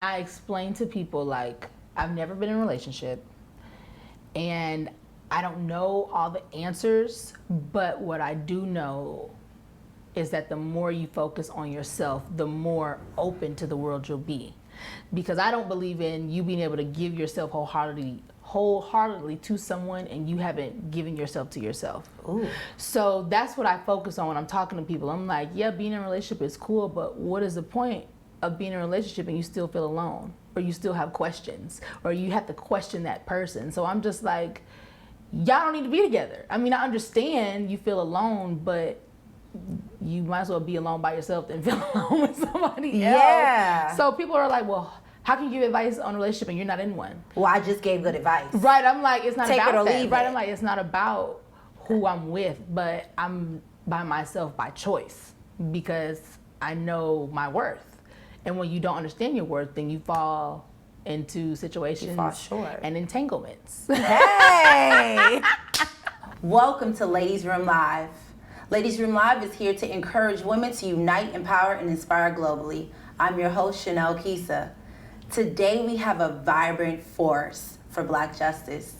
I explain to people, like, I've never been in a relationship and I don't know all the answers, but what I do know is that the more you focus on yourself, the more open to the world you'll be. Because I don't believe in you being able to give yourself wholeheartedly to someone and you haven't given yourself to yourself. Ooh. So that's what I focus on when I'm talking to people. I'm like, yeah, being in a relationship is cool, but what is the point of being in a relationship and you still feel alone, or you still have questions, or you have to question that person? So I'm just like, y'all don't need to be together. I mean, I understand you feel alone, but you might as well be alone by yourself than feel alone with somebody else. Yeah. So people are like, well, how can you give advice on a relationship and you're not in one? Well, I just gave good advice. Right, I'm like, it's not Take about it or that. leave Right, it. I'm like, it's not about who I'm with, but I'm by myself by choice because I know my worth. And when you don't understand your worth, then you fall into situations short. and entanglements. Hey! Welcome to Ladies Room Live. Ladies Room Live is here to encourage women to unite, empower, and inspire globally. I'm your host, 𝐻𝐿𝐿𝐊𝐿𝐿𝐿𝐿. Today we have a vibrant force for Black justice.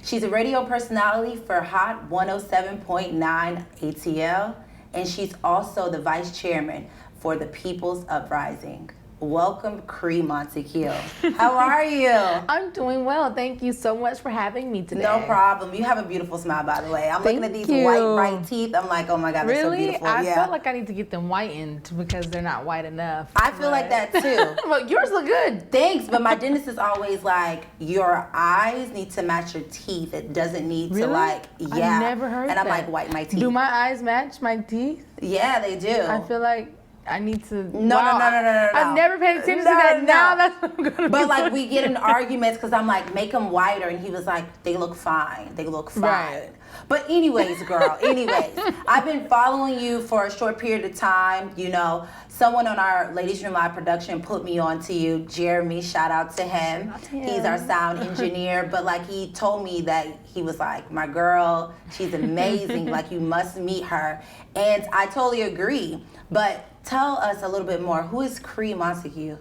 She's a radio personality for Hot 107.9 ATL, and she's also the vice chairman for the People's Uprising. Welcome, Qri Montague. How are you? I'm doing well. Thank you so much for having me today. No problem. You have a beautiful smile, by the way. I'm looking at these you. white, bright teeth. I'm like, oh my God, they're so Really? beautiful. I Yeah. felt like I need to get them whitened because they're not white enough. I feel like that too. But yours look good. Thanks, but my dentist is always like, your eyes need to match your teeth. It doesn't need to like, yeah. I've never heard and that. I'm like, white my teeth. Do my eyes match my teeth? Yeah, they do. I feel like I need to. No. I've never paid attention to that. No. Now that's what I'm gonna But be like we looking get in at. arguments because I'm like, make them whiter, and he was like, they look fine. They look fine. Right. But anyways, girl, I've been following you for a short period of time. You know, someone on our Ladies Room Live production put me on to you, Jeremy. Shout out to him. He's our sound engineer. But like he told me that he was like, my girl, she's amazing. Like you must meet her. And I totally agree. But tell us a little bit more. Who is Qri Montague?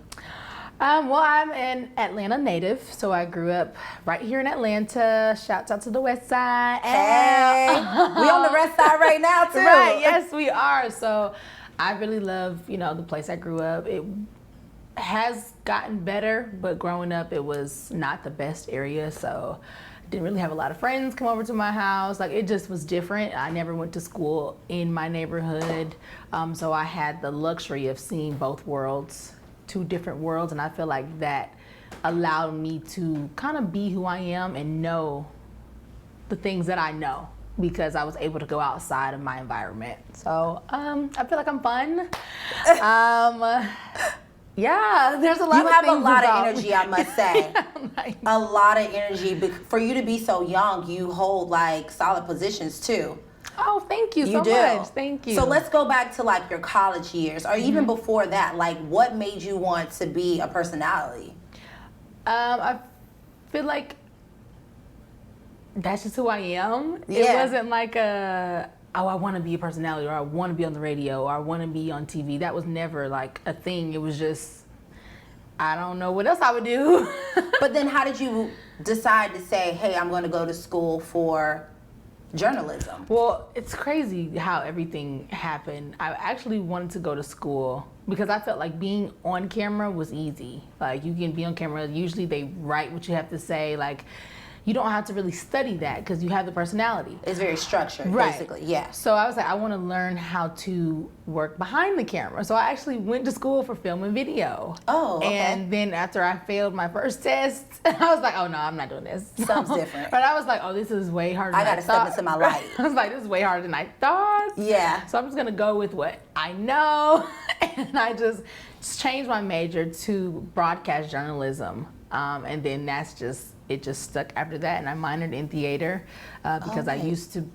Well, I'm an Atlanta native, so I grew up right here in Atlanta. Shouts out to the West Side. Hey, we on the West Side right now too. Right, yes, we are. So I really love, the place I grew up. It has gotten better, but growing up, it was not the best area. So I didn't really have a lot of friends come over to my house. Like it just was different. I never went to school in my neighborhood. So I had the luxury of seeing both worlds. Two different worlds, and I feel like that allowed me to kind of be who I am and know the things that I know because I was able to go outside of my environment. So I feel like I'm fun. Yeah, there's a lot. You have a lot of energy, I must say. Like, a lot of energy. For you to be so young, you hold like solid positions too. oh, thank you so do. much. Thank you. So let's go back to like your college years, or even before that. Like, what made you want to be a personality? I feel like that's just who I am. Yeah. It wasn't like I want to be a personality, or I want to be on the radio, or I want to be on TV. That was never like a thing. It was just, I don't know what else I would do. But then how did you decide to say, hey, I'm going to go to school for journalism? Well, it's crazy how everything happened. I actually wanted to go to school because I felt like being on camera was easy. Like you can be on camera, usually they write what you have to say. Like you don't have to really study that because you have the personality. It's very structured, Right. basically, yes. So I was like, I want to learn how to work behind the camera. So I actually went to school for film and video. Oh, okay. And then after I failed my first test, I was like, oh no, I'm not doing this. Something's different. But I was like, oh, this is way harder than I gotta thought. step into my light. I was like, this is way harder than I thought. Yeah. So I'm just gonna go with what I know. And I just changed my major to broadcast journalism. And then it just stuck after that. And I minored in theater because I used to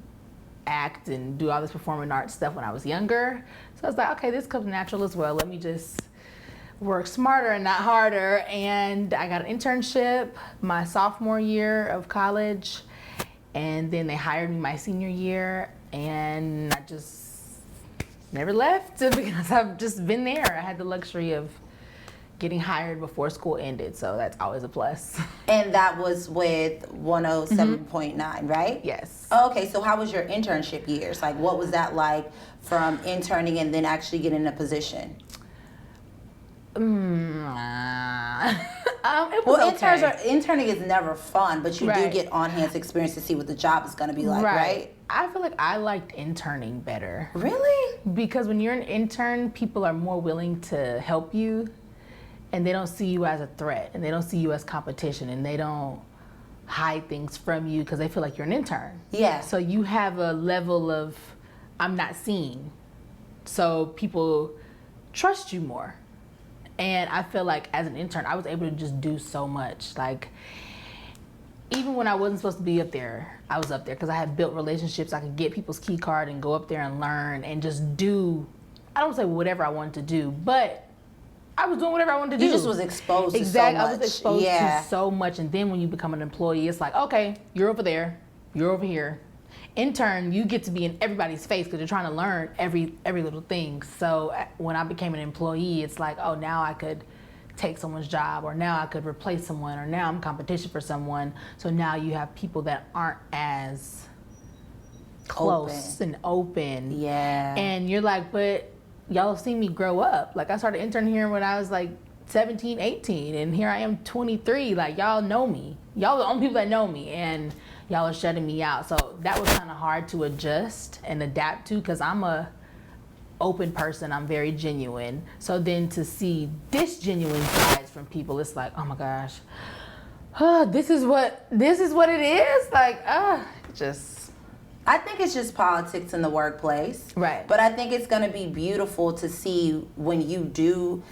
act and do all this performing arts stuff when I was younger. So I was like, okay, this comes natural as well. Let me just work smarter and not harder. And I got an internship my sophomore year of college. And then they hired me my senior year. And I just never left because I've just been there. I had the luxury of getting hired before school ended, so that's always a plus. And that was with 107.9, right? Yes. Okay, so how was your internship years? Like, what was that like from interning and then actually getting a position? It was okay. Interning is never fun, but you do Right. get on-hands experience to see what the job is going to be like, right? I feel like I liked interning better. Really? Because when you're an intern, people are more willing to help you, and they don't see you as a threat, and they don't see you as competition, and they don't hide things from you because they feel like you're an intern. Yeah. So you have a level of, I'm not seen. So people trust you more. And I feel like as an intern, I was able to just do so much. Like, even when I wasn't supposed to be up there, I was up there because I had built relationships. I could get people's key card and go up there and learn and just do, I don't say whatever I wanted to do, but I was doing whatever I wanted to do. You just was exposed to so Exactly, much. I was exposed to so much. And then when you become an employee, it's like, okay, you're over there, you're over here. Intern, you get to be in everybody's face because you're trying to learn every little thing. So when I became an employee, it's like, oh, now I could take someone's job, or now I could replace someone, or now I'm competition for someone. So now you have people that aren't as close and open. Yeah. And you're like, but y'all have seen me grow up. Like, I started interning here when I was like 17, 18, and here I am 23. Like, y'all know me. Y'all are the only people that know me, and y'all are shutting me out. So that was kind of hard to adjust and adapt to because I'm a open person. I'm very genuine. So then to see disgenuine sides from people, it's like, oh my gosh, this is what it is. Like, just. I think it's just politics in the workplace. Right. But I think it's going to be beautiful to see when you do,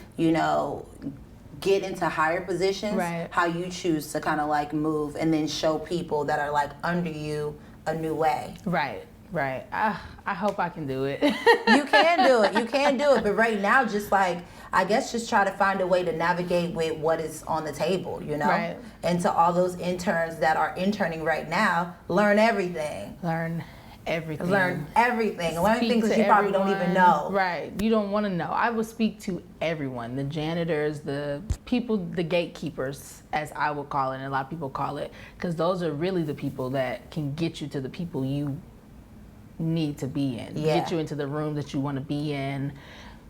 get into higher positions, Right. how you choose to kind of like move and then show people that are like under you a new way. Right. I hope I can do it. You can do it. But right now, just like, I guess just try to find a way to navigate with what is on the table, Right. And to all those interns that are interning right now, learn everything. Learn everything. Learn Speak things to that you probably don't even everyone. know. Right. You don't want to know. I will speak to everyone, the janitors, the people, the gatekeepers, as I would call it, and a lot of people call it, because those are really the people that can get you to the people you need to be in. Yeah. Get you into the room that you want to be in,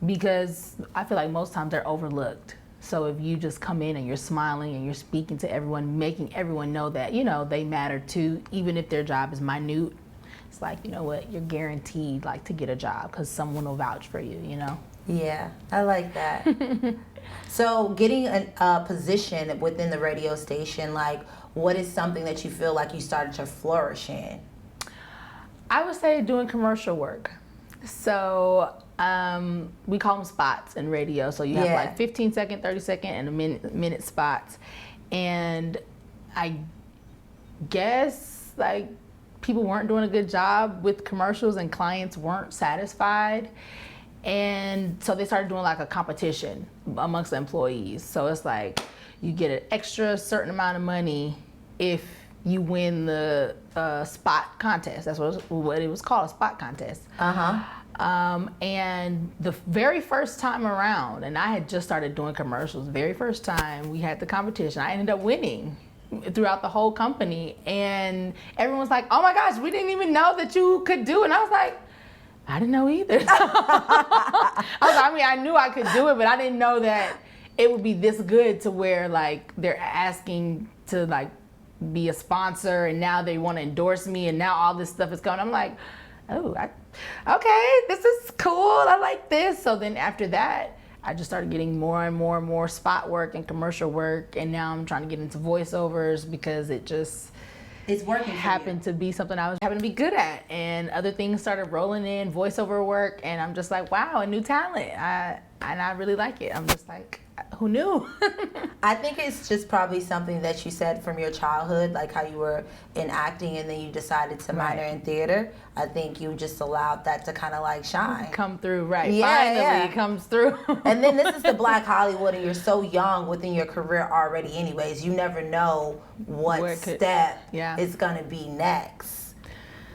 because I feel like most times they're overlooked. So if you just come in and you're smiling and you're speaking to everyone, making everyone know that, they matter too, even if their job is minute, it's like, you know what, you're guaranteed like to get a job because someone will vouch for you, Yeah, I like that. So getting a position within the radio station, like, what is something that you feel like you started to flourish in? I would say doing commercial work. So we call them spots in radio. So you have like 15-second, 30-second, and a minute spots. And I guess like people weren't doing a good job with commercials and clients weren't satisfied. And so they started doing like a competition amongst the employees. So it's like you get an extra certain amount of money if you win the spot contest. That's what it was called, a spot contest. And the very first time around, and I had just started doing commercials, very first time we had the competition, I ended up winning throughout the whole company. And everyone's like, oh my gosh, we didn't even know that you could do it. And I was like, I didn't know either. I knew I could do it, but I didn't know that it would be this good to where like they're asking to like be a sponsor, and now they want to endorse me, and now all this stuff is going. I'm like, okay, this is cool. I like this. So then after that, I just started getting more and more spot work and commercial work, and now I'm trying to get into voiceovers because it's working. Happened to be something I was happened to be good at, and other things started rolling in, voiceover work, and I'm just like, wow, a new talent. And I really like it. I'm just like, who knew? I think it's just probably something that you said from your childhood, like how you were in acting and then you decided to minor in theater. I think you just allowed that to kind of like shine. Come through, right. Yeah, Finally, it comes through. And then this is the Black Hollywood, and you're so young within your career already anyways. You never know what step is going to be next.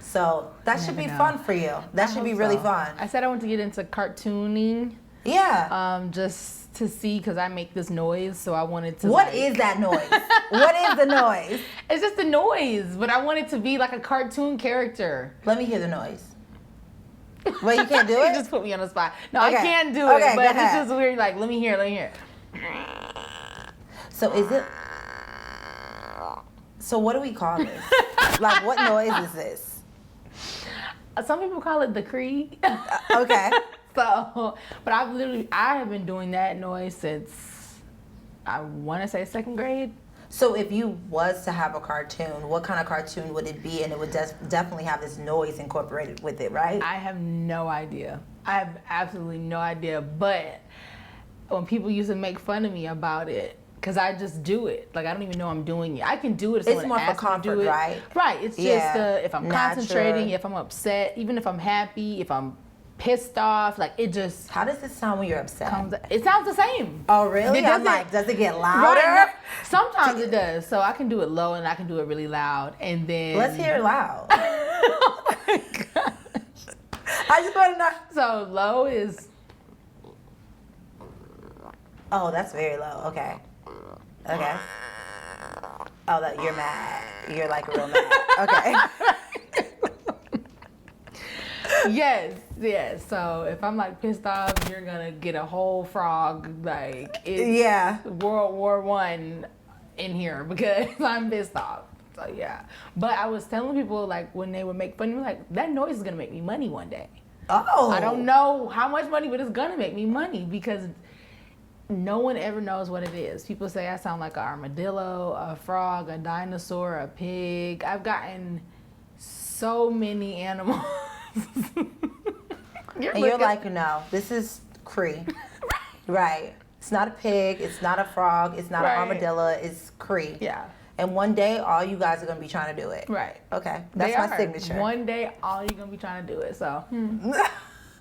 So that should be fun for you. That should be really fun. I said I want to get into cartooning. Yeah. Just to see because I make this noise, so I wanted to. What is that noise? What is the noise? It's just a noise, but I want it to be like a cartoon character. Let me hear the noise. Well, you can't do You it? just put me on the spot. No, Okay. I can do Okay, it, go but it's ahead. just weird. Like, let me hear. So is it? So what do we call this? Like, what noise is this? Some people call it the Qri. Okay. So, but I have been doing that noise since I want to say 2nd grade. So if you was to have a cartoon, what kind of cartoon would it be? And it would definitely have this noise incorporated with it, right? I have no idea. I have absolutely no idea. But when people used to make fun of me about it, because I just do it. Like, I don't even know I'm doing it. I can do it if It's someone more for asks me to comfort, do it. right? Right. It's just Yeah. if I'm Natural. concentrating, if I'm upset, even if I'm happy, if I'm pissed off, like, it just How does this sound when you're upset? comes. It sounds the same. Oh, really? It I'm doesn't- like, does it get louder? Right. Sometimes it does. So I can do it low and I can do it really loud. And then Let's hear it loud. Oh my God. I just want to know. So low is Oh, that's very low. Okay. Okay. Oh, that you're mad. You're like real mad. Okay. yes. So if I'm like pissed off, you're gonna get a whole frog like it's Yeah. World War I in here because I'm pissed off. So yeah. But I was telling people like when they would make fun of me, like that noise is gonna make me money one day. Oh. I don't know how much money, but it's gonna make me money because no one ever knows what it is. People say I sound like an armadillo, a frog, a dinosaur, a pig. I've gotten so many animals. And you're like, no, this is Qri. Right. It's not a pig. It's not a frog. It's not Right. an armadillo. It's Qri. Yeah. And one day, all you guys are going to be trying to do it. Right. Okay. That's They my are. signature. One day, all you're gonna be trying to do it. So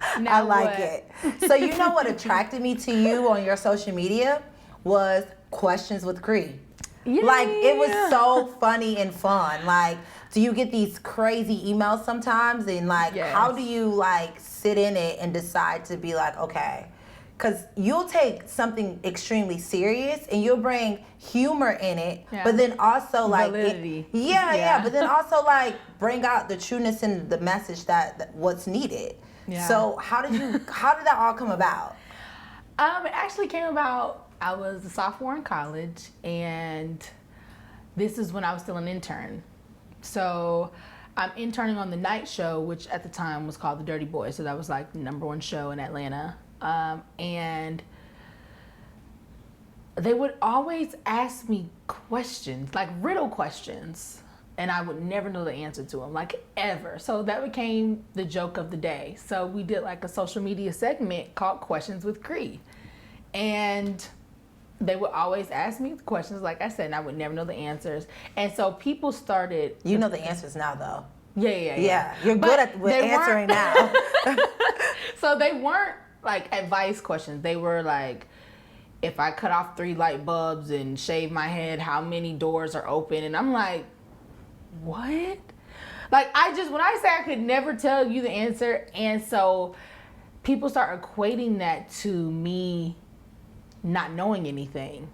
I now like what? it. So you know what attracted me to you on your social media was questions with Qri. Yeah. Like, it was so funny and fun. Like, do you get these crazy emails sometimes? And like, Yes. how do you like sit in it and decide to be like, okay? Because you'll take something extremely serious and you'll bring humor in it, Yeah. but then also like, Validity. yeah, but then also like bring out the trueness in the message that what's needed. Yeah. So how did that all come about? It actually came about. I was a sophomore in college, and this is when I was still an intern. So I'm interning on the night show, which at the time was called The Dirty Boys. So that was like the #1 show in Atlanta. And they would always ask me questions, like riddle questions, and I would never know the answer to them, like ever. So that became the joke of the day. So we did like a social media segment called Questions with Qri. And they would always ask me questions, like I said, and I would never know the answers. And so people started. You know the answers now, though. Yeah. You're But good at they answering weren't- now. So they weren't like advice questions. They were like, if I cut off 3 light bulbs and shave my head, how many doors are open? And I'm like, what? Like, when I say I could never tell you the answer. And so people start equating that to me not knowing anything.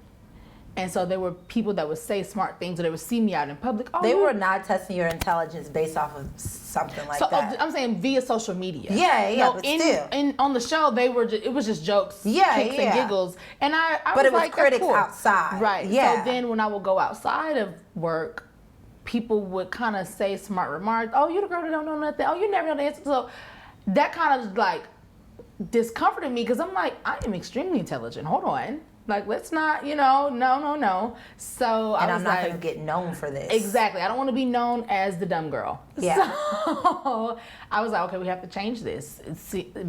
And so there were people that would say smart things, or they would see me out in public. Oh, They were not testing your intelligence based off of something like so that. I'm saying via social media. Yeah, but still. On the show, it was just jokes, Yeah, kicks and giggles, and I But was it was like, that's critics cool. outside. Right. Yeah. So then when I would go outside of work, people would kind of say smart remarks. Oh, you the girl that don't know nothing. Oh, you never know the answer. So that kind of like discomforted me because I'm like, I am extremely intelligent. Hold on. Like, let's not, no. So And I was I'm not like, going to get known for this. exactly. I don't want to be known as the dumb girl. Yeah. So I was like, okay, we have to change this.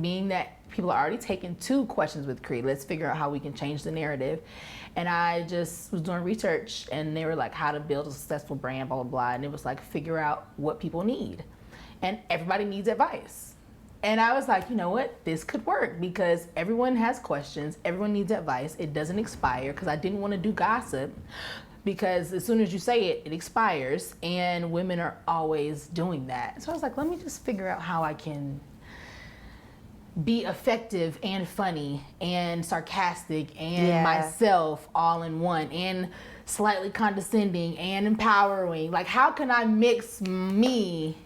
Being that people are already taking 2 questions with Qri, let's figure out how we can change the narrative. And I just was doing research, and they were like, how to build a successful brand, blah, blah, blah. And it was like, figure out what people need. And everybody needs advice. And I was like, you know what? This could work because everyone has questions. Everyone needs advice. It doesn't expire because I didn't want to do gossip because as soon as you say it, it expires. And women are always doing that. So I was like, let me just figure out how I can be effective and funny and sarcastic and myself all in one and slightly condescending and empowering. Like, how can I mix me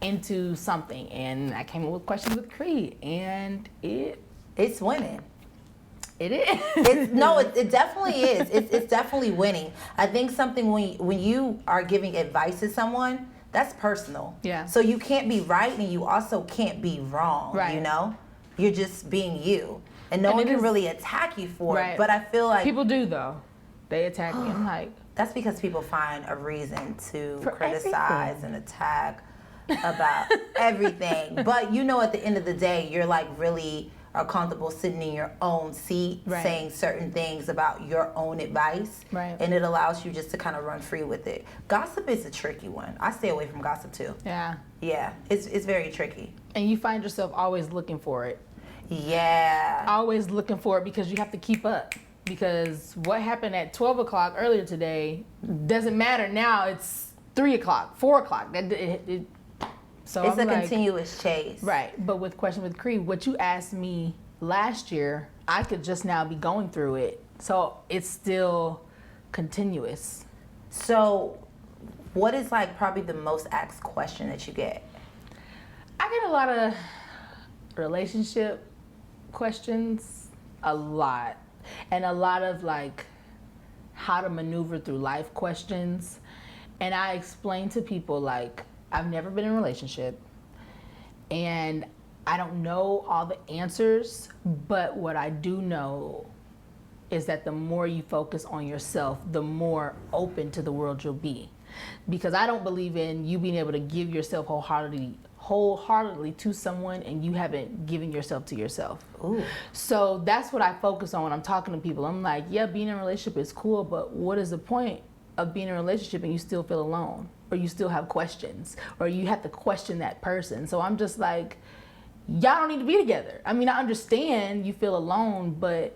into something? And I came up with questions with Qri, and it's winning. It is. It definitely is. It's definitely winning. I think something when you are giving advice to someone, that's personal. Yeah. So you can't be right and you also can't be wrong. Right. You know, you're just being you, and no one can really attack you for it. But I feel like people do though. They attack me. I'm like, that's because people find a reason to criticize everything. and attack about everything. But you know, at the end of the day, you're like really are comfortable sitting in your own seat, saying certain things about your own advice, and it allows you just to kind of run free with it. Gossip is a tricky one. I stay away from gossip too. Yeah, it's very tricky. And you find yourself always looking for it. Yeah. Always looking for it because you have to keep up. Because what happened at 12 o'clock earlier today doesn't matter now. It's 3 o'clock, 4 o'clock. So it's a continuous chase. Right. But with Question with Qri, what you asked me last year, I could just now be going through it. So it's still continuous. So what is like probably the most asked question that you get? I get a lot of relationship questions, a lot. And a lot of like how to maneuver through life questions. And I explain to people like, I've never been in a relationship and I don't know all the answers, but what I do know is that the more you focus on yourself, the more open to the world you'll be. Because I don't believe in you being able to give yourself wholeheartedly to someone and you haven't given yourself to yourself. Ooh. So that's what I focus on when I'm talking to people. I'm like, yeah, being in a relationship is cool, but what is the point of being in a relationship and you still feel alone? Or you still have questions, or you have to question that person. So I'm just like, y'all don't need to be together. I mean, I understand you feel alone, but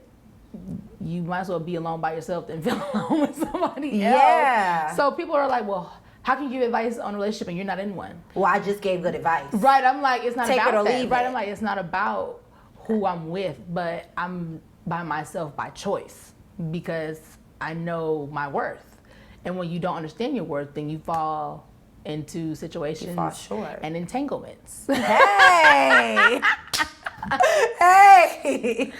you might as well be alone by yourself than feel alone with somebody else. Yeah. So people are like, well, how can you give advice on a relationship and you're not in one? Well, I just gave good advice. Right, I'm like, it's not Take about it or that. leave Right, it. I'm like, it's not about who I'm with, but I'm by myself by choice because I know my worth. And when you don't understand your worth, then you fall into situations and entanglements. Hey! Hey!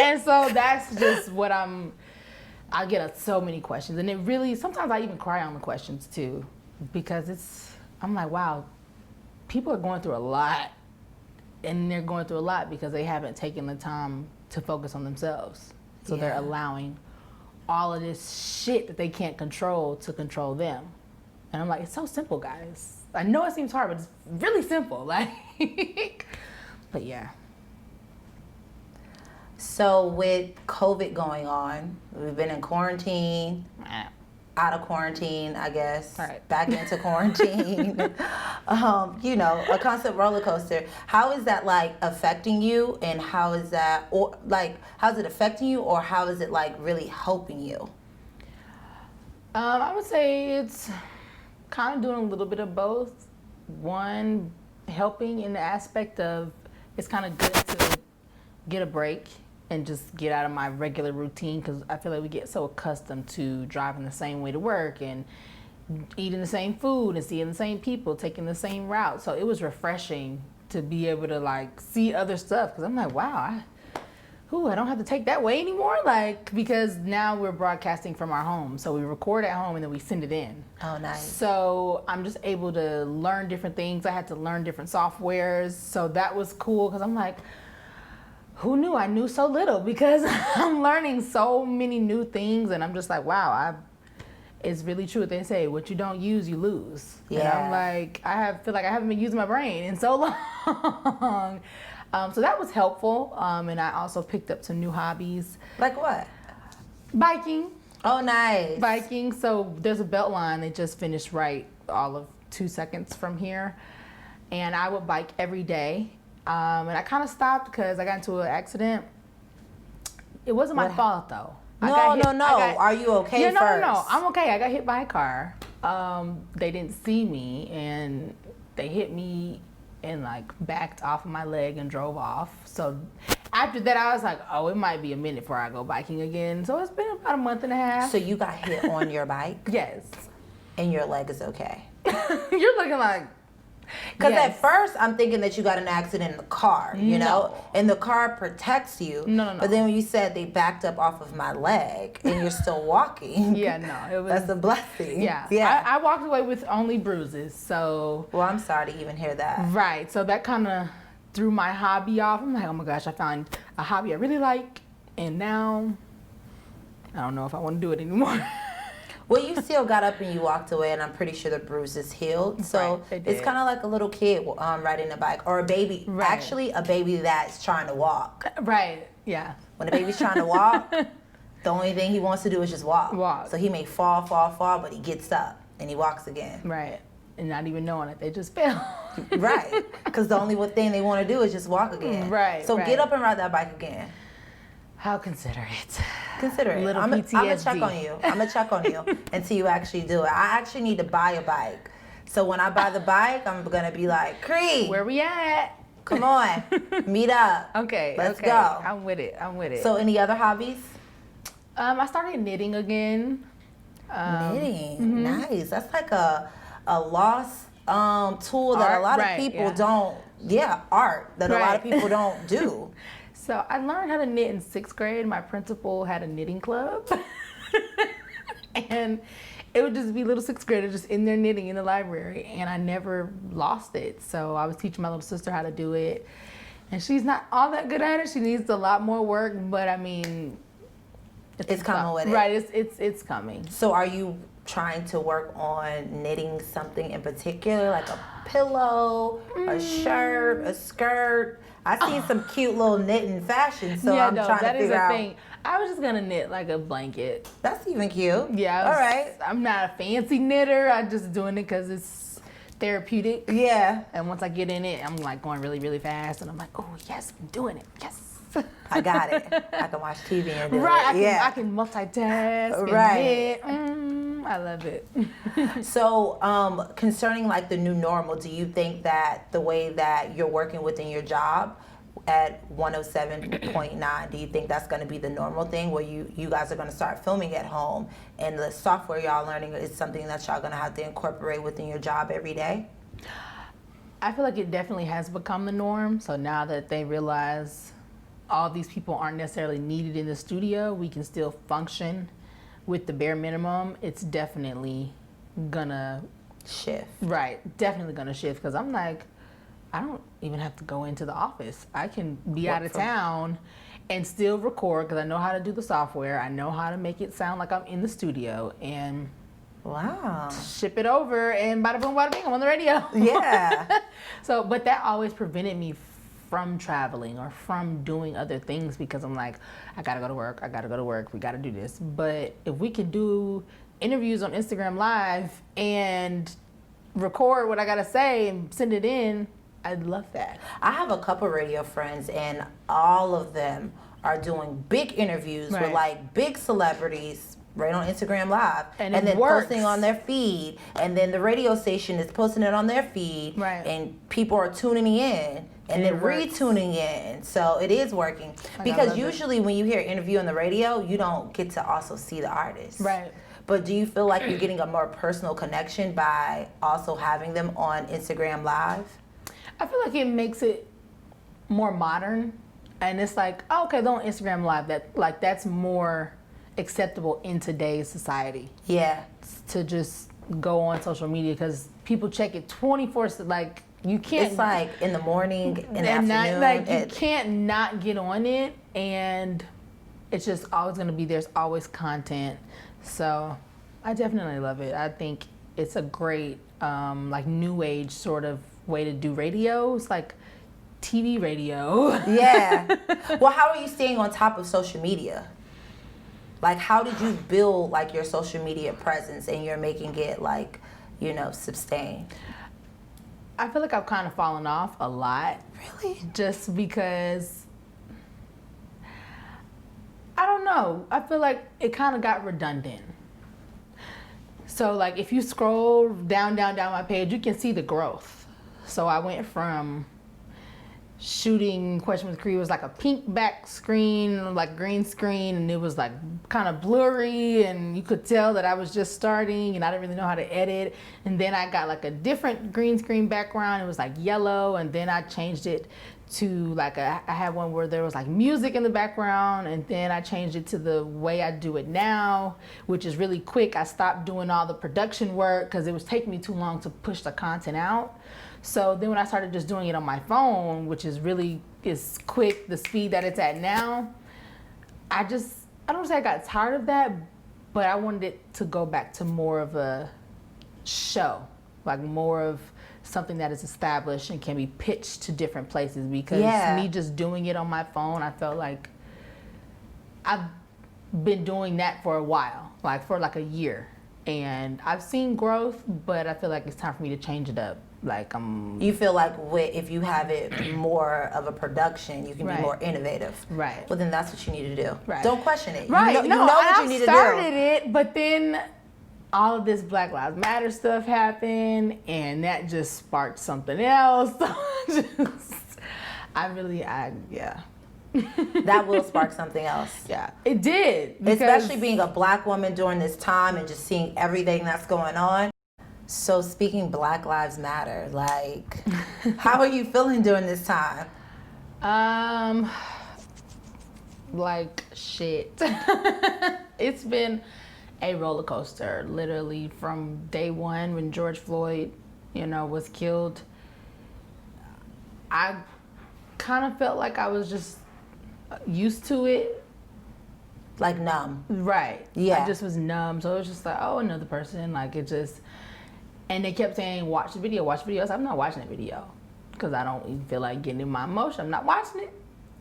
And so that's just what I get so many questions. And it really, sometimes I even cry on the questions too, because I'm like, wow, people are going through a lot. And they're going through a lot because they haven't taken the time to focus on themselves. So they're allowing all of this shit that they can't control to control them. And I'm like, it's so simple, guys. I know it seems hard, but it's really simple. Like, but yeah. So with COVID going on, we've been in quarantine, out of quarantine, I guess, back into quarantine. You know, a constant roller coaster. How is that like affecting you, and how is that, or like, how's it affecting you, or how is it like really helping you? I would say it's kind of doing a little bit of both. One, helping in the aspect of it's kind of good to get a break and just get out of my regular routine, because I feel like we get so accustomed to driving the same way to work and eating the same food and seeing the same people, taking the same route. So it was refreshing to be able to like see other stuff, because I'm like, wow, I don't have to take that way anymore, like, because now we're broadcasting from our home. So we record at home and then we send it in. Oh, nice. So I'm just able to learn different things. I had to learn different softwares. So that was cool, because I'm like, who knew I knew so little? Because I'm learning so many new things, and I'm just like, wow, it's really true what they say. What you don't use, you lose. Yeah. And I'm like, feel like I haven't been using my brain in so long. So that was helpful. And I also picked up some new hobbies. Like what? Biking. Oh, nice. Biking. So there's a belt line. They just finished all of 2 seconds from here. And I would bike every day. And I kind of stopped because I got into an accident. It wasn't my fault though. No. Are you okay first? No. I'm okay. I got hit by a car. They didn't see me, and they hit me and like backed off of my leg and drove off. So after that, I was like, oh, it might be a minute before I go biking again. So it's been about a month and a half. So you got hit on your bike? Yes. And your leg is okay? You're looking like... Because at first, I'm thinking that you got an accident in the car, you know? And the car protects you. No. But then when you said they backed up off of my leg and you're still walking. Yeah, no. It was, that's a blessing. Yeah. I walked away with only bruises, so... Well, I'm sorry to even hear that. Right. So that kind of threw my hobby off. I'm like, oh my gosh, I found a hobby I really like. And now, I don't know if I want to do it anymore. Well, you still got up and you walked away, and I'm pretty sure the bruises healed. So it's kind of like a little kid riding a bike, or a baby. Right. Actually, a baby that's trying to walk. Right. Yeah. When a baby's trying to walk, the only thing he wants to do is just walk. So he may fall, but he gets up and he walks again. Right. And not even knowing it, they just fell. Right. Because the only thing they want to do is just walk again. Right. So get up and ride that bike again. How considerate. Consider it. Little I'm PTSD. gonna check on you. I'm gonna check on you until you actually do it. I actually need to buy a bike. So when I buy the bike, I'm gonna be like, Qri, where we at? Come on, meet up. Okay. Let's go. I'm with it. So any other hobbies? I started knitting again. Knitting, nice. That's like a lost tool that a lot of people don't. Yeah, art that a lot of people don't do. So I learned how to knit in 6th grade. My principal had a knitting club. And it would just be little 6th graders just in there knitting in the library. And I never lost it. So I was teaching my little sister how to do it. And she's not all that good at it. She needs a lot more work. But I mean, it's coming with it. Right, it's coming. So are you trying to work on knitting something in particular, like a pillow, a shirt, a skirt? I seen some cute little knitting fashion, so I'm trying to figure out. Thing. I was just gonna knit like a blanket. That's even cute. Yeah. All right. I'm not a fancy knitter. I'm just doing it because it's therapeutic. Yeah. And once I get in it, I'm like going really, really fast, and I'm like, oh yes, I'm doing it. Yes. I got it. I can watch TV and do it. I can multitask. Right. And knit. I love it. So, concerning like the new normal, do you think that the way that you're working within your job at 107.9, do you think that's going to be the normal thing where you guys are going to start filming at home and the software y'all learning is something that y'all going to have to incorporate within your job every day? I feel like it definitely has become the norm. So now that they realize all these people aren't necessarily needed in the studio, we can still function with the bare minimum. It's definitely gonna shift. Right, definitely gonna shift, because I'm like, I don't even have to go into the office. I can be out of town and still record because I know how to do the software. I know how to make it sound like I'm in the studio and ship it over, and bada boom, bada bing, I'm on the radio. Yeah. So, but that always prevented me from traveling or from doing other things, because I'm like, I gotta go to work, we gotta do this. But if we could do interviews on Instagram Live and record what I gotta say and send it in, I'd love that. I have a couple radio friends, and all of them are doing big interviews with like big celebrities right on Instagram Live, and then posting on their feed, and then the radio station is posting it on their feed, and people are tuning in and then retuning in. So it is working, because usually when you hear an interview on the radio, you don't get to also see the artist. Right. But do you feel like you're getting a more personal connection by also having them on Instagram Live? I feel like it makes it more modern, and it's like, oh, okay, they're on Instagram Live. That's more acceptable in today's society. Yeah. To just go on social media, because people check it 24/7. Like, you can't. It's like in the morning, in the afternoon. You can't not get on it, and it's just always going to be. There's always content. So I definitely love it. I think it's a great like new age sort of way to do radio. It's like TV radio. Yeah. Well, how are you staying on top of social media? Like, how did you build like your social media presence and you're making it like, you know, sustain? I feel like I've kind of fallen off a lot. Really? Just because, I don't know. I feel like it kind of got redundant. So like if you scroll down my page, you can see the growth. So I went from shooting Question with Qri was like a pink back screen, like green screen, and it was like kind of blurry, and you could tell that I was just starting and I didn't really know how to edit. And then I got like a different green screen background. It was like yellow, and then I changed it to like I had one where there was like music in the background, and then I changed it to the way I do it now, which is really quick. I stopped doing all the production work because it was taking me too long to push the content out. So then when I started just doing it on my phone, which is quick, the speed that it's at now, I don't want to say I got tired of that, but I wanted it to go back to more of a show, like more of something that is established and can be pitched to different places, because me just doing it on my phone, I felt like I've been doing that for a while, like for like a year, and I've seen growth, but I feel like it's time for me to change it up. Like you feel like if you have it more of a production, you can be more innovative. Right. Well, then that's what you need to do. Right. Don't question it. Right. You know what you need to do. I started it, but then all of this Black Lives Matter stuff happened, and that just sparked something else. That will spark something else. Yeah, it did. Especially being a Black woman during this time and just seeing everything that's going on. So speaking Black Lives Matter, like, how are you feeling during this time? Like shit. It's been a roller coaster, literally from day one when George Floyd, was killed. I kind of felt like I was just used to it. Like numb. Right. Yeah. I just was numb. So it was just like, oh, another person. Like it just, and they kept saying, watch the video, watch the video. So I'm not watching the video because I don't even feel like getting in my emotion. I'm not watching it.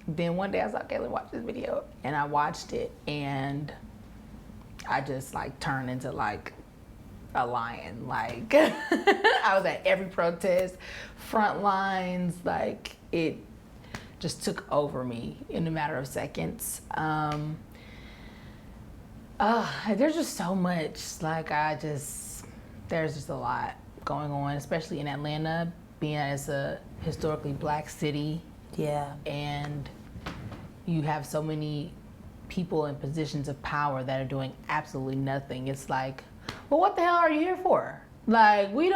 Then one day I was like, okay, let's watch this video. And I watched it, and I just like turned into like a lion. Like I was at every protest, front lines, like it just took over me in a matter of seconds. There's just so much, like there's just a lot going on, especially in Atlanta, being as a historically Black city. Yeah. And you have so many people in positions of power that are doing absolutely nothing. It's like, well, what the hell are you here for? Like, we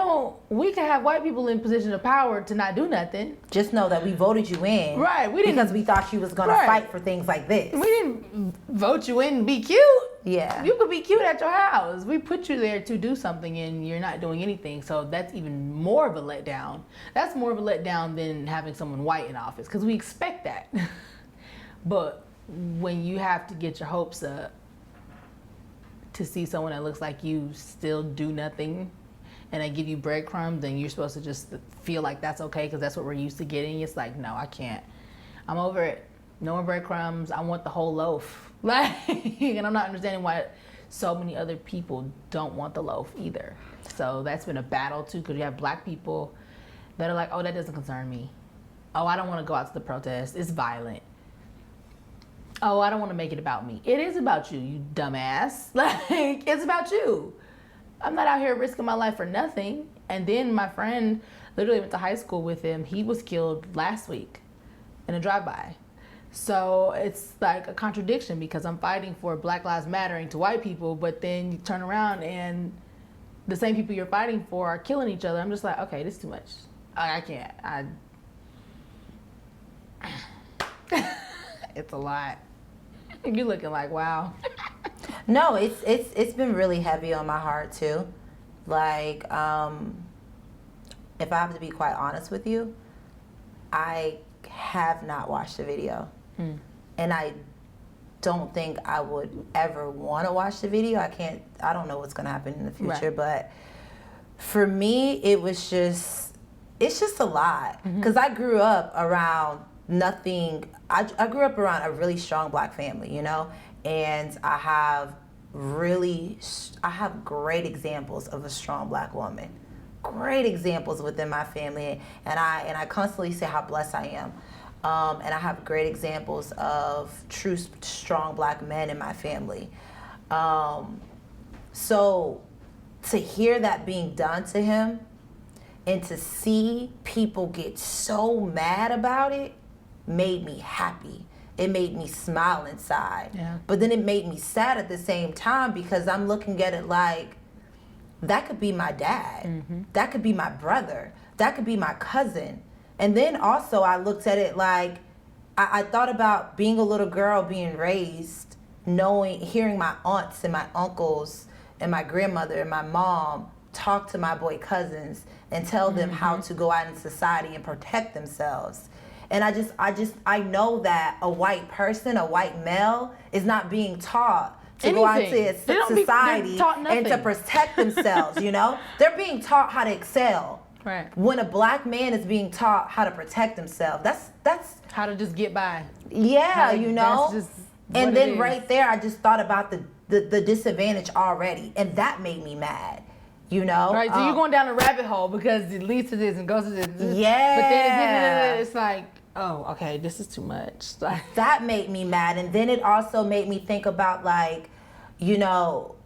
can have white people in position of power to not do nothing. Just know that we voted you in. Right. Because we thought you was going to fight for things like this. We didn't vote you in to be cute. Yeah. You could be cute at your house. We put you there to do something, and you're not doing anything. So that's even more of a letdown. That's more of a letdown than having someone white in office, because we expect that. But when you have to get your hopes up to see someone that looks like you still do nothing, and they give you breadcrumbs, and you're supposed to just feel like that's okay because that's what we're used to getting. It's like, no, I can't. I'm over it. No more breadcrumbs. I want the whole loaf. Like, and I'm not understanding why so many other people don't want the loaf either. So that's been a battle too, because you have Black people that are like, oh, that doesn't concern me. Oh, I don't want to go out to the protest. It's violent. Oh, I don't want to make it about me. It is about you, you dumbass. Like, it's about you. I'm not out here risking my life for nothing. And then my friend, literally went to high school with him. He was killed last week in a drive-by. So it's like a contradiction, because I'm fighting for Black Lives Mattering to white people, but then you turn around and the same people you're fighting for are killing each other. I'm just like, okay, this is too much. I can't. It's a lot. You're looking like, wow. No, it's been really heavy on my heart too. Like, if I have to be quite honest with you, I have not watched the video. And I don't think I would ever want to watch the video. I don't know what's going to happen in the future, but for me, it's just a lot. Because I grew up around nothing. I grew up around a really strong Black family, and I have great examples of a strong Black woman. Great examples within my family, and I constantly say how blessed I am. And I have great examples of true strong Black men in my family. So to hear that being done to him, And to see people get so mad about it made me happy. It made me smile inside. Yeah. But then it made me sad at the same time because I'm looking at it like, that could be my dad. Mm-hmm. That could be my brother. That could be my cousin. And then also I looked at it like, I thought about being a little girl being raised, hearing my aunts and my uncles and my grandmother and my mom talk to my boy cousins and tell them how to go out in society and protect themselves. And I know that a white person, a white male, is not being taught to go out into society and to protect themselves, you know? They're being taught how to excel. Right. When a black man is being taught how to protect himself, that's how to just get by. Yeah, you know? That's just and then right there, I just thought about the disadvantage already, and that made me mad, you know? Right, so you're going down a rabbit hole because it leads to this and goes to this. Yeah. But then it's like, oh, okay, this is too much. That made me mad. And then it also made me think about, like, you know,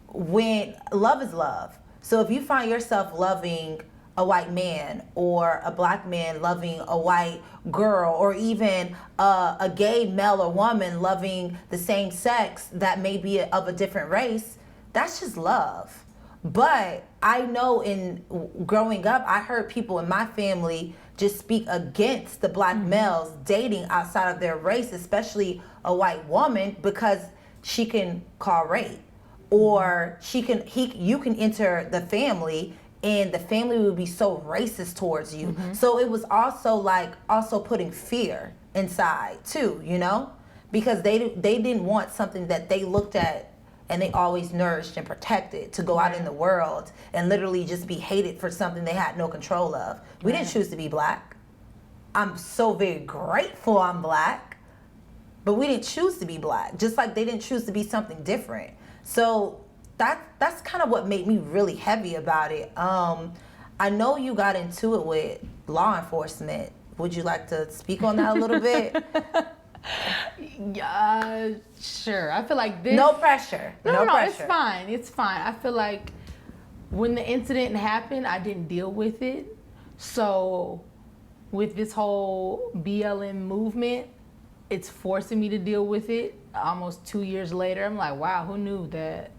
when love is love. So if you find yourself loving a white man or a black man loving a white girl, or even a gay male or woman loving the same sex that may be of a different race, that's just love. But I know in growing up, I heard people in my family just speak against the black males dating outside of their race, especially a white woman, because she can call rape, or you can enter the family and the family would be so racist towards you. So it was also putting fear inside too, you know, because they didn't want something that they looked at and they always nourished and protected to go out in the world and literally just be hated for something they had no control of. We didn't choose to be black. I'm so very grateful I'm black, but we didn't choose to be black, just like they didn't choose to be something different. So that's kind of what made me really heavy about it. I know you got into it with law enforcement. Would you like to speak on that a little bit? Yeah, sure. I feel like this. No pressure. No pressure. It's fine. It's fine. I feel like when the incident happened, I didn't deal with it. So with this whole BLM movement, it's forcing me to deal with it. Almost 2 years later, I'm like, wow, who knew that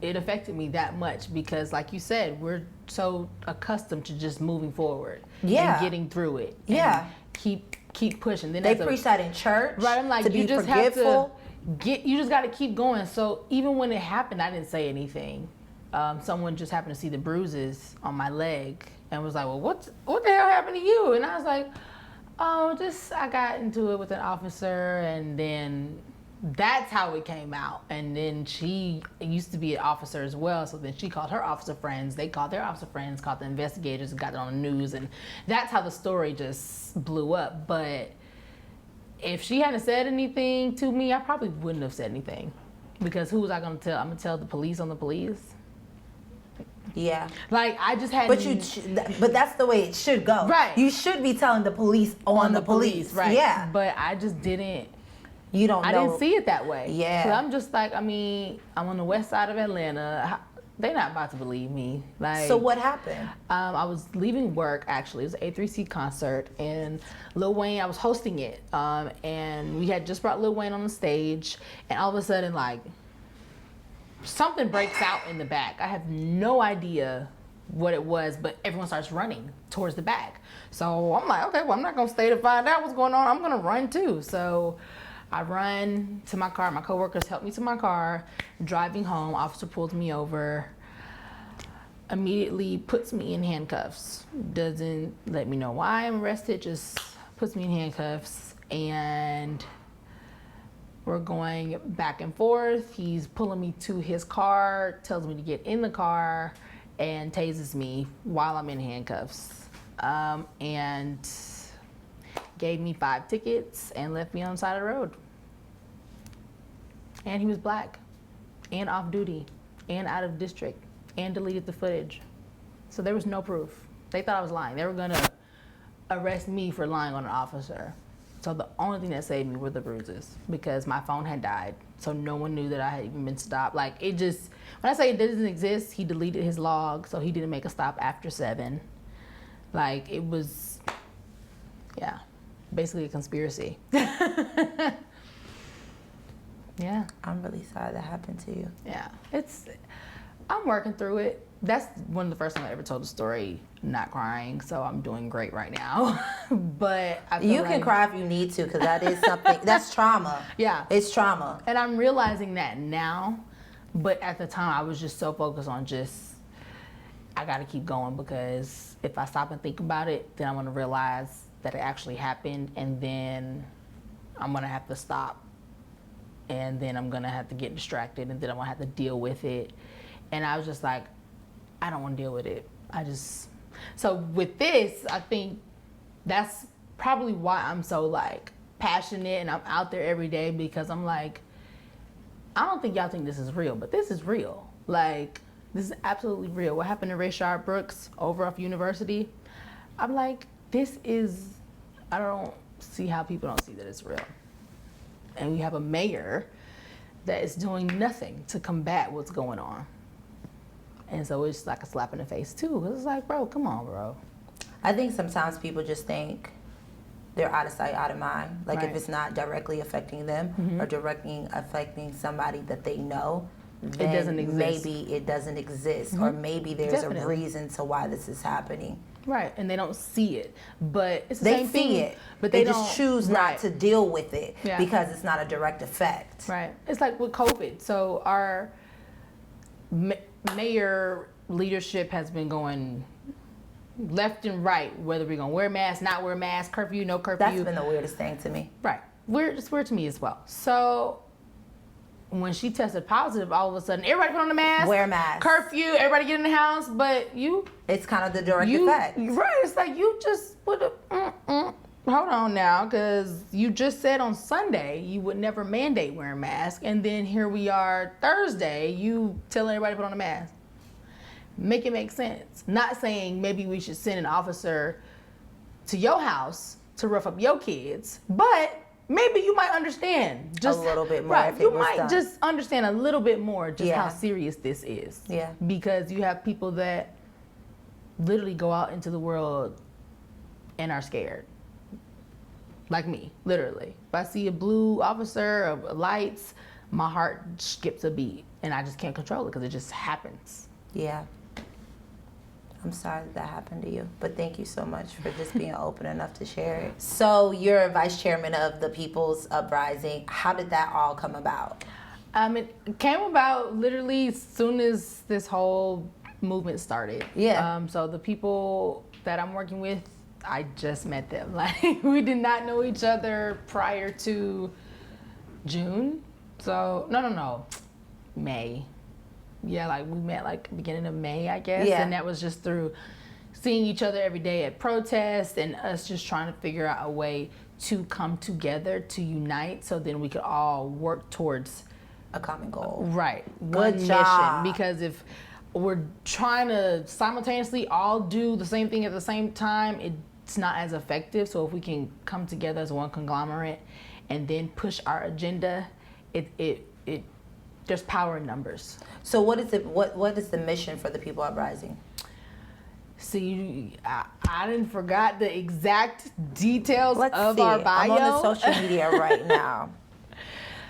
it affected me that much? Because like you said, we're so accustomed to just moving forward and getting through it. And keep pushing. Then they preach that in church. Right, I'm like, you just forgetful. You just got to keep going. So even when it happened, I didn't say anything. Someone just happened to see the bruises on my leg and was like, well, what the hell happened to you? And I was like, oh, I got into it with an officer, and then that's how it came out. And then she used to be an officer as well, so then she called her officer friends. They called their officer friends, called the investigators, and got it on the news, and that's how the story just blew up. But if she hadn't said anything to me, I probably wouldn't have said anything, because who was I going to tell? I'm going to tell the police on the police? Yeah. Like, I just had. But that's the way it should go. Right. You should be telling the police on the police. Right. Yeah. But I just didn't. You don't know. I didn't see it that way. Yeah. So I'm just like, I'm on the west side of Atlanta. They're not about to believe me. Like. So what happened? I was leaving work, actually. It was an A3C concert, and Lil Wayne, I was hosting it. And we had just brought Lil Wayne on the stage, and all of a sudden, like, something breaks out in the back. I have no idea what it was, but everyone starts running towards the back. So I'm like, okay, well, I'm not gonna stay to find out what's going on. I'm gonna run too. So I run to my car. My coworkers help me to my car. Driving home, officer pulls me over, immediately puts me in handcuffs. Doesn't let me know why I'm arrested, just puts me in handcuffs, and we're going back and forth. He's pulling me to his car, tells me to get in the car, and tases me while I'm in handcuffs. And gave me 5 tickets and left me on the side of the road. And he was black, and off duty, and out of district, and deleted the footage. So there was no proof. They thought I was lying. They were gonna arrest me for lying on an officer. So the only thing that saved me were the bruises, because my phone had died. So no one knew that I had even been stopped. Like, it just, when I say it doesn't exist, he deleted his log, so he didn't make a stop after 7. Like, it was, yeah, basically a conspiracy. Yeah. I'm really sorry that happened to you. Yeah, I'm working through it. That's one of the first time I ever told a story not crying, so I'm doing great right now. But I feel you can cry if you need to, because that is something, that's trauma. Yeah. It's trauma. And I'm realizing that now, but at the time I was just so focused on I gotta keep going, because if I stop and think about it, then I'm gonna realize that it actually happened, and then I'm gonna have to stop. And then I'm gonna have to get distracted, and then I'm gonna have to deal with it. And I was just like, I don't wanna deal with it. So with this, I think that's probably why I'm so like passionate and I'm out there every day, because I'm like, I don't think y'all think this is real, but this is real. Like, this is absolutely real. What happened to Rayshard Brooks over off University? I'm like, I don't see how people don't see that it's real. And we have a mayor that is doing nothing to combat what's going on. And so it's like a slap in the face too. Cause it's like, bro, come on, bro. I think sometimes people just think they're out of sight, out of mind. Like, Right. if it's not directly affecting them or directly affecting somebody that they know, then doesn't exist. maybe it doesn't exist. Or maybe there's a Definitely. reason to why this is happening. Right, and they don't see it, but it's the They same see thing. it, But they don't just choose not right, to deal with it Yeah. because it's not a direct effect. Right, it's like with COVID. So our mayor leadership has been going left and right, whether we're gonna wear masks, not wear masks, curfew, no curfew. That's been the weirdest thing to me. Right, it's weird to me as well. So when she tested positive, all of a sudden everybody put on the mask, Wear masks. curfew, everybody get in the house, but It's kind of the direct effect. right, it's like you just would have, hold on now, because you just said on Sunday you would never mandate wearing masks, and then here we are Thursday, you telling everybody to put on a mask. Make it make sense. Not saying maybe we should send an officer to your house to rough up your kids, but maybe you might understand just a little bit more. Right, if you it was might done. just understand a little bit more just Yeah. how serious this is. Yeah. Because you have people that literally go out into the world and are scared. Like me, literally. If I see a blue officer or lights, my heart skips a beat and I just can't control it because it just happens. Yeah. I'm sorry that happened to you, but thank you so much for just being open enough to share it. So you're vice chairman of the People's Uprising. How did that all come about? It came about literally as soon as this whole movement started. Yeah. So the people that I'm working with, I just met them. Like, we did not know each other prior to June. So, no, May. Yeah, like we met like beginning of May, I guess. Yeah. And that was just through seeing each other every day at protests and us just trying to figure out a way to come together, to unite, so then we could all work towards A common goal. right, Good one job. mission. Because if we're trying to simultaneously all do the same thing at the same time, it's not as effective. So if we can come together as one conglomerate and then push our agenda, it there's power in numbers. So what is it? What is the mission for the People Uprising? See, I didn't forgot the exact details of see. our bio. I'm on the social media right now.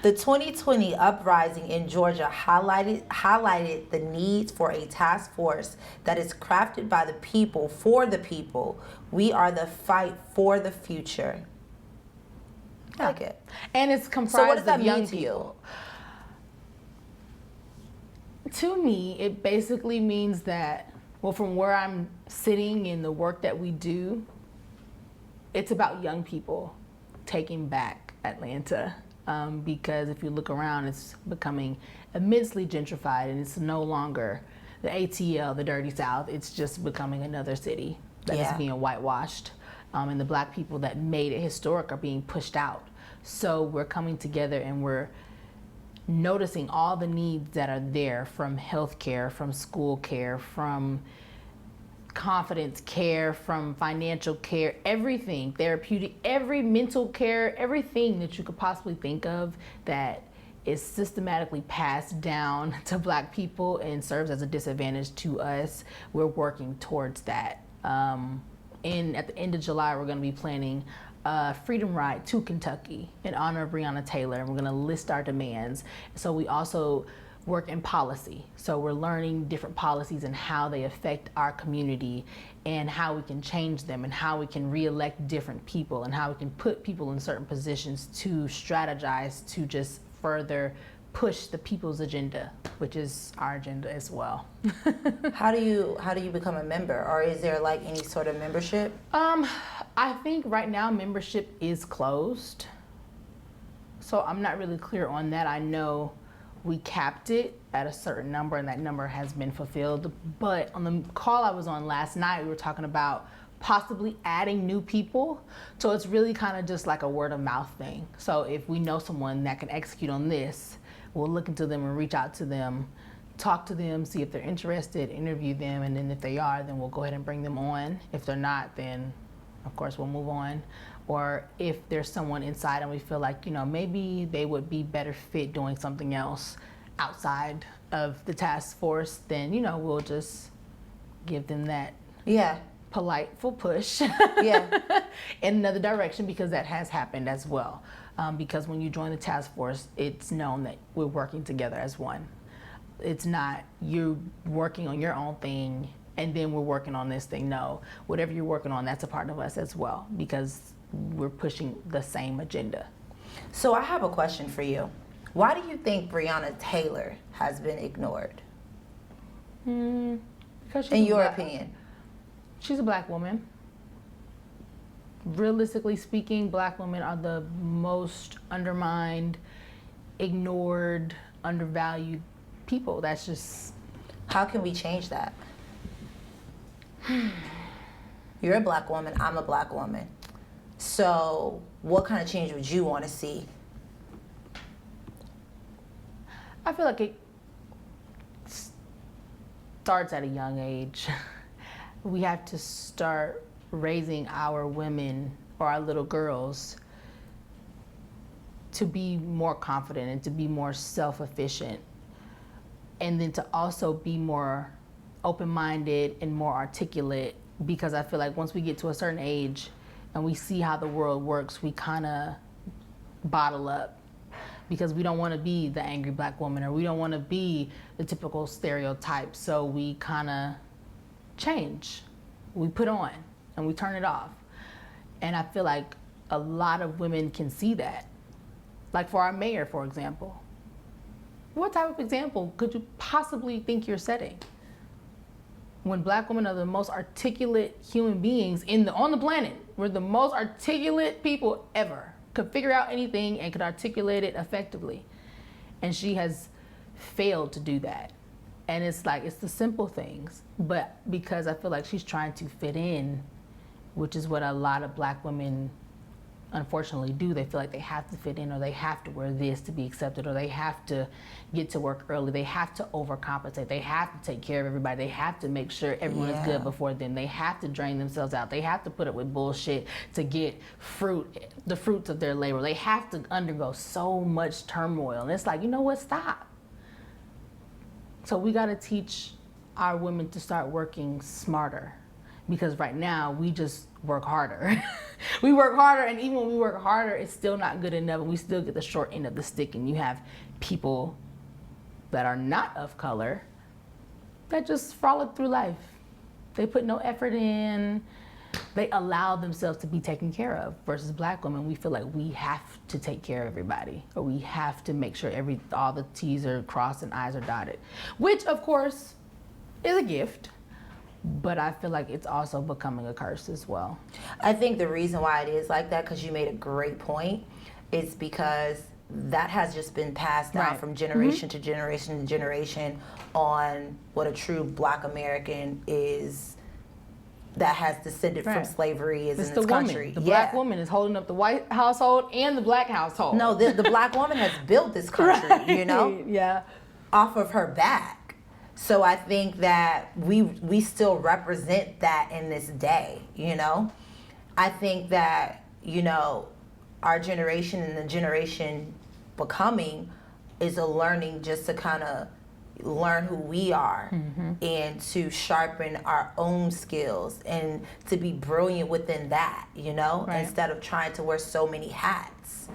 The 2020 uprising in Georgia highlighted the need for a task force that is crafted by the people for the people. We are the fight for the future. I like it. And it's comprised So what does that of young mean to you? people. To me, it basically means that, well, from where I'm sitting in the work that we do, it's about young people taking back Atlanta. Because if you look around, it's becoming immensely gentrified, and it's no longer the ATL, the Dirty South. It's just becoming another city that is being whitewashed. And the black people that made it historic are being pushed out. So we're coming together and we're noticing all the needs that are there, from healthcare, from school care, from confidence care, from financial care, everything, therapeutic, every mental care, everything that you could possibly think of that is systematically passed down to Black people and serves as a disadvantage to us, we're working towards that. At the end of July, we're going to be planning a Freedom Ride to Kentucky in honor of Breonna Taylor, and we're going to list our demands. So we also work in policy. So we're learning different policies and how they affect our community and how we can change them and how we can re-elect different people and how we can put people in certain positions to strategize to just further push the people's agenda, which is our agenda as well. How do you become a member, or is there like any sort of membership? I think right now membership is closed. So I'm not really clear on that. I know we capped it at a certain number and that number has been fulfilled. But on the call I was on last night, we were talking about possibly adding new people. So it's really kind of just like a word of mouth thing. So if we know someone that can execute on this, we'll look into them and reach out to them, talk to them, see if they're interested, interview them, and then if they are, then we'll go ahead and bring them on. If they're not, then of course we'll move on. Or if there's someone inside and we feel like, maybe they would be better fit doing something else outside of the task force, then, we'll just give them that polite full push in another direction, because that has happened as well. Because when you join the task force, it's known that we're working together as one. It's not you working on your own thing and then we're working on this thing. No, whatever you're working on, that's a part of us as well, because we're pushing the same agenda. So I have a question for you. Why do you think Breonna Taylor has been ignored? Because in your opinion? She's a Black woman. Realistically speaking, Black women are the most undermined, ignored, undervalued people. That's just... How can we change that? You're a Black woman, I'm a Black woman. So what kind of change would you want to see? I feel like it starts at a young age. We have to start raising our women or our little girls to be more confident and to be more self-efficient, and then to also be more open-minded and more articulate, because I feel like once we get to a certain age and we see how the world works, we kind of bottle up because we don't want to be the angry Black woman, or we don't want to be the typical stereotype. So we kind of change. We put on and we turn it off. And I feel like a lot of women can see that. Like for our mayor, for example. What type of example could you possibly think you're setting? When Black women are the most articulate human beings on the planet. We're the most articulate people ever. Could figure out anything and could articulate it effectively. And she has failed to do that. And it's like, it's the simple things. But because I feel like she's trying to fit in, which is what a lot of Black women unfortunately do. They feel like they have to fit in, or they have to wear this to be accepted, or they have to get to work early. They have to overcompensate. They have to take care of everybody. They have to make sure everyone is good before them. They have to drain themselves out. They have to put up with bullshit to get the fruits of their labor. They have to undergo so much turmoil. And it's like, you know what, stop. So we got to teach our women to start working smarter, because right now we just work harder. We work harder, and even when we work harder, it's still not good enough, and we still get the short end of the stick. And you have people that are not of color that just frolic through life. They put no effort in. They allow themselves to be taken care of. Versus Black women, we feel like we have to take care of everybody, or we have to make sure all the T's are crossed and I's are dotted, which of course is a gift. But I feel like it's also becoming a curse as well. I think the reason why it is like that, because you made a great point, is because that has just been passed down from generation to generation to generation on what a true Black American is, that has descended from slavery is it's in this country. The Black woman is holding up the white household and the Black household. No, the Black woman has built this country, you know? Yeah. Off of her back. So I think that we still represent that in this day, you know? I think that, our generation and the generation becoming is a learning just to kind of learn who we are and to sharpen our own skills and to be brilliant within that, you know, instead of trying to wear so many hats.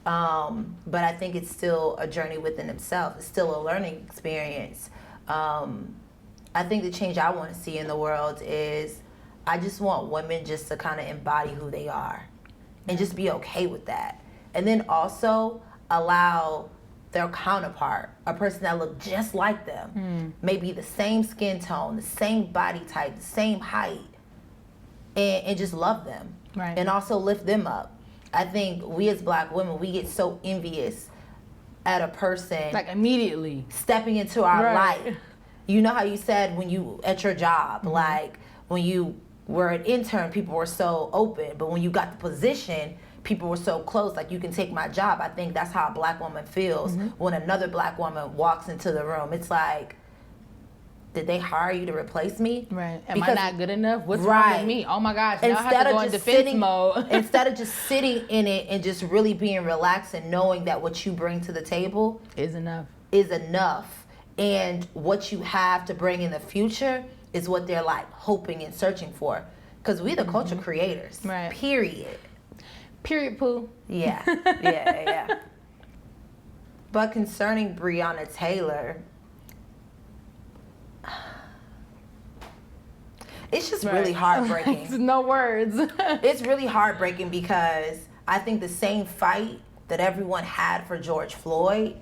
But I think it's still a journey within itself. It's still a learning experience. I think the change I want to see in the world is I just want women just to kind of embody who they are and just be okay with that. And then also allow their counterpart, a person that look just like them, maybe the same skin tone, the same body type, the same height, and just love them. Right. And also lift them up. I think we as Black women, we get so envious at a person Like immediately stepping into our life. You know how you said when you at your job, like when you were an intern, people were so open, but when you got the position, people were so close, like, you can take my job. I think that's how a Black woman feels when another Black woman walks into the room. It's like, did they hire you to replace me? Right. Am I not good enough? What's wrong with me? Oh my gosh, now I have to go in defense mode. Instead of just sitting in it and just really being relaxed and knowing that what you bring to the table is enough. And what you have to bring in the future is what they're like hoping and searching for. Because we the culture creators. Right. Period. Period, poo. Yeah. But concerning Breonna Taylor, it's just really heartbreaking. No words. It's really heartbreaking because I think the same fight that everyone had for George Floyd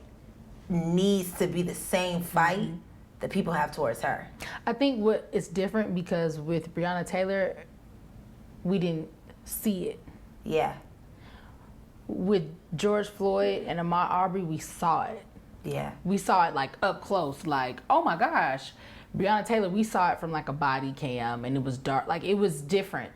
needs to be the same fight that people have towards her. I think what is different because with Breonna Taylor, we didn't see it. Yeah. With George Floyd and Ahmaud Arbery, we saw it. Yeah. We saw it like up close, like, oh my gosh. Breonna Taylor, we saw it from like a body cam and it was dark, like it was different.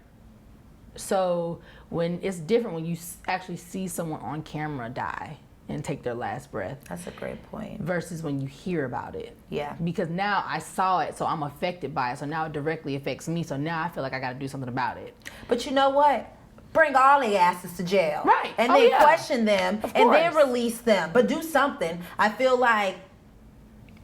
So when it's different when you actually see someone on camera die and take their last breath. That's a great point. Versus when you hear about it. Yeah. Because now I saw it, so I'm affected by it. So now it directly affects me. So now I feel like I got to do something about it. But you know what? Bring all their asses to jail. Right. And then question them and then release them. But do something. I feel like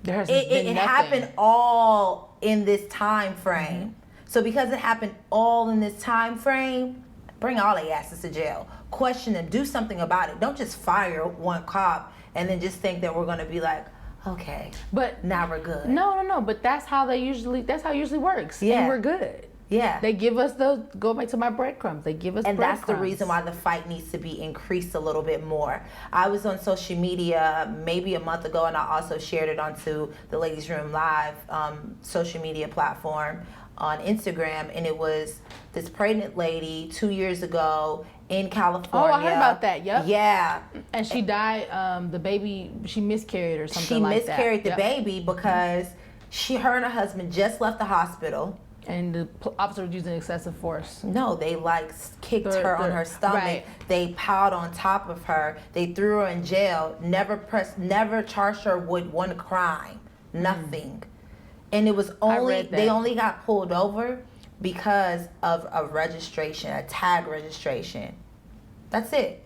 it happened all in this time frame. So because it happened all in this time frame, bring all their asses to jail. Question them. Do something about it. Don't just fire one cop and then just think that we're going to be like, okay, but now we're good. No. But that's how it usually works. Yeah. And we're good. Yeah. They give us go back to my breadcrumbs. They give us and breadcrumbs. That's the reason why the fight needs to be increased a little bit more. I was on social media maybe a month ago, and I also shared it onto the Ladies Room Live social media platform on Instagram, and it was this pregnant lady 2 years ago in California. Oh, I heard about that. Yep. Yeah. And she died. The baby, she miscarried or something like that. She miscarried the baby because her and her husband just left the hospital. And the officer was using excessive force. No, they kicked her on her stomach. Right. They piled on top of her. They threw her in jail. Never charged her with one crime. Nothing. And it was they only got pulled over because of a registration, a tag registration. That's it.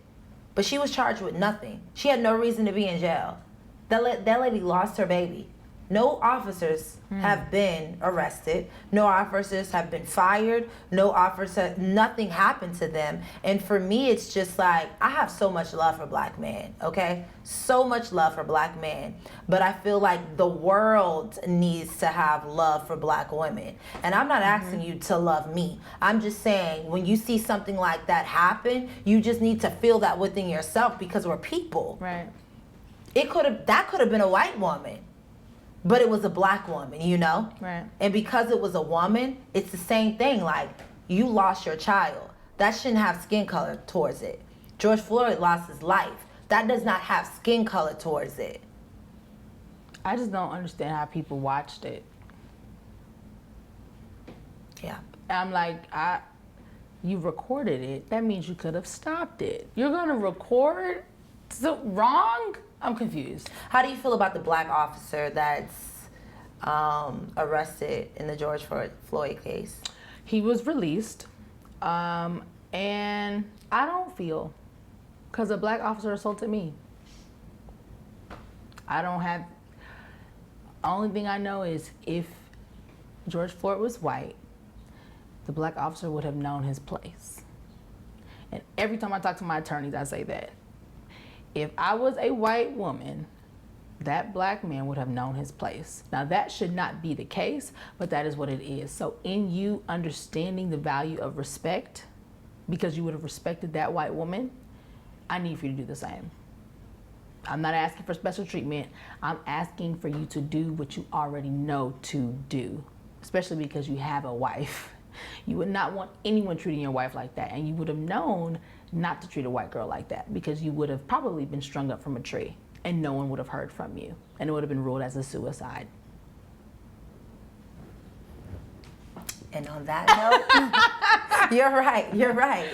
But she was charged with nothing. She had no reason to be in jail. That lady lost her baby. No officers have been arrested. No officers have been fired. Nothing happened to them. And for me, it's just like, I have so much love for Black men, okay? So much love for Black men. But I feel like the world needs to have love for Black women. And I'm not asking you to love me. I'm just saying, when you see something like that happen, you just need to feel that within yourself because we're people. Right. That could have been a white woman. But it was a Black woman, you know? Right. And because it was a woman, it's the same thing. Like, you lost your child. That shouldn't have skin color towards it. George Floyd lost his life. That does not have skin color towards it. I just don't understand how people watched it. Yeah. I'm like, you recorded it. That means you could have stopped it. You're going to record wrong? I'm confused. How do you feel about the Black officer that's arrested in the George Floyd case? He was released, and I don't feel, because a Black officer assaulted me. I don't have. Only thing I know is if George Floyd was white, the black officer would have known his place. And every time I talk to my attorneys, I say that. If I was a white woman, that black man would have known his place. Now that should not be the case, but that is what it is. So in you understanding the value of respect, because you would have respected that white woman, I need for you to do the same. I'm not asking for special treatment. I'm asking for you to do what you already know to do, especially because you have a wife. You would not want anyone treating your wife like that, and you would have known not to treat a white girl like that because you would have probably been strung up from a tree and no one would have heard from you, and it would have been ruled as a suicide. And on that note, you're right.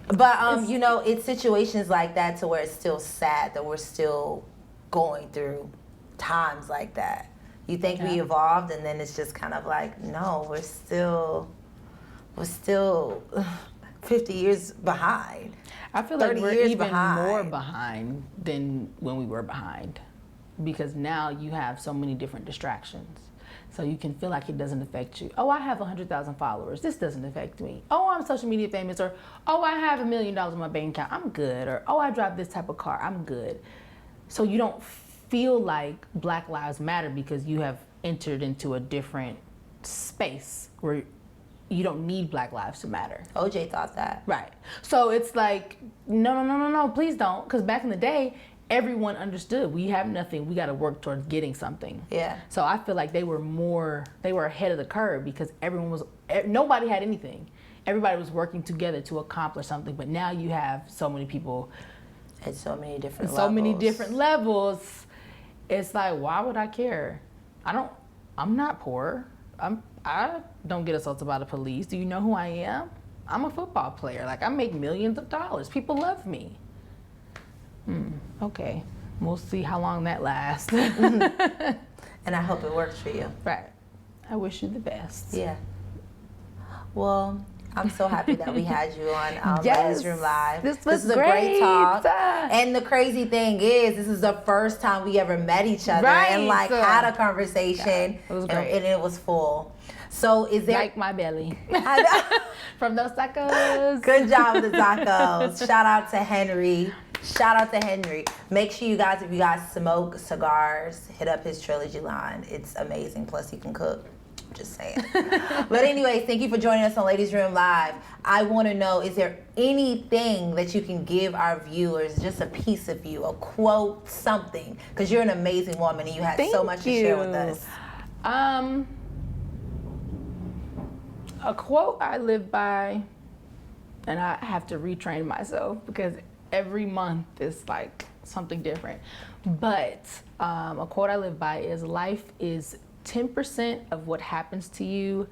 But, you know, it's situations like that to where it's still sad that we're still going through times like that. You think we evolved, and then it's just kind of like, no, we're still 50 years behind. I feel like we're even more behind than when we were behind, because now you have so many different distractions. So you can feel like it doesn't affect you. Oh, I have 100,000 followers. This doesn't affect me. Oh, I'm social media famous. Or, oh, I have $1 million in my bank account. I'm good. Or, oh, I drive this type of car. I'm good. So you don't feel like Black Lives Matter because you have entered into a different space where you don't need Black Lives to matter. OJ thought that. Right. So it's like, no, please don't. Because back in the day, everyone understood we have nothing. We got to work towards getting something. Yeah. So I feel like they were ahead of the curve because nobody had anything. Everybody was working together to accomplish something. But now you have so many people at so many different levels. It's like, why would I care? I'm not poor. I don't get assaulted by the police. Do you know who I am? I'm a football player. Like, I make millions of dollars. People love me. Okay. We'll see how long that lasts. And I hope it works for you. Right. I wish you the best. Yeah. Well, I'm so happy that we had you on Yes. Ladies Room Live. This was a great talk. Ah. And the crazy thing is, this is the first time we ever met each other and Right. had a conversation. Yeah, it was great. And it was full. So is there... Like my belly. From those tacos. Good job with the tacos. Shout out to Henry. Make sure you guys, if you guys smoke cigars, hit up his trilogy line. It's amazing. Plus, he can cook. Just saying. But anyways, thank you for joining us on Ladies Room Live. I want to know, is there anything that you can give our viewers, just a piece of you, a quote, something? Because you're an amazing woman and you had so much to share with us. A quote I live by, and I have to retrain myself because every month is like something different. But a quote I live by is, life is 10% of what happens to you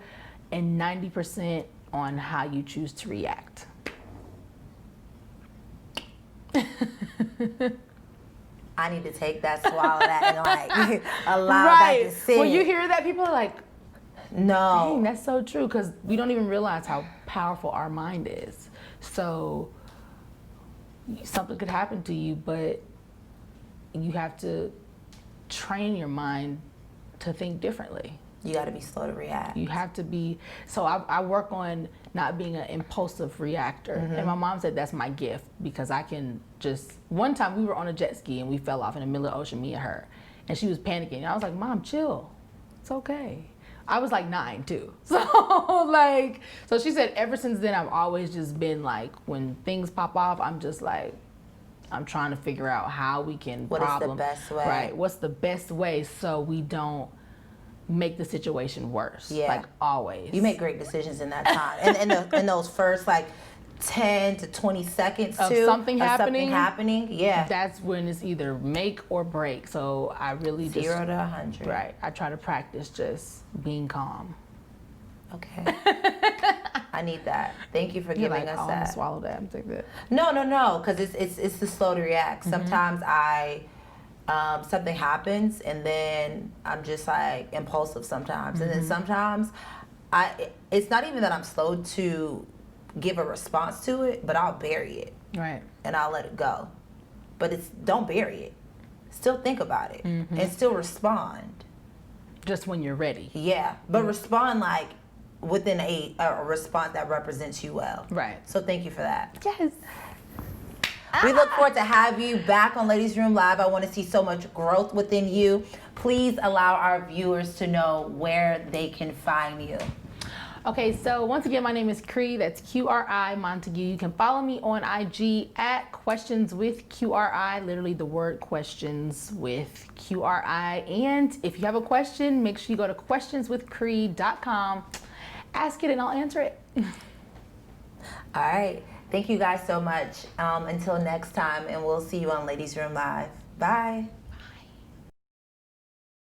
and 90% on how you choose to react. I need to take that, swallow that, and like allow that to sit. When you hear that, people are like, no. dang, that's so true, because we don't even realize how powerful our mind is. So something could happen to you, but you have to train your mind to think differently. You got to be slow to react. You have to be. So I work on not being an impulsive reactor. And my mom said that's my gift, because I can just, one time we were on a jet ski and we fell off in the middle of the ocean, me and her, and she was panicking. And I was like, Mom, chill. It's okay. I was like 9 too. So she said ever since then I've always just been like, when things pop off, I'm just like, I'm trying to figure out how we can What is the best way? Right. What's the best way so we don't make the situation worse? Yeah. Like, always. You make great decisions in that time. And in those first like 10 to 20 seconds of too, something happening. Yeah. That's when it's either make or break. So I really 0 to 100. Right. I try to practice just being calm. Okay. I need that. Thank you for giving us I'm that. gonna swallow that and take that. No, because it's the slow to react. Sometimes something happens and then I'm just like impulsive sometimes, and then sometimes it's not even that I'm slow to give a response to it, but I'll bury it. Right. And I'll let it go. But don't bury it. still think about it and still respond. Just when you're ready. Yeah, but respond like within a response that represents you well. Right. So thank you for that. Yes. We look forward to have you back on Ladies Room Live. I want to see so much growth within you. Please allow our viewers to know where they can find you. Okay, so once again, my name is Qri. That's Qri Montague. You can follow me on IG at Questions with Qri, literally the word questions with Qri. And if you have a question, make sure you go to questionswithqri.com. Ask it and I'll answer it. All right. Thank you guys so much. Until next time, and we'll see you on Ladies Room Live. Bye.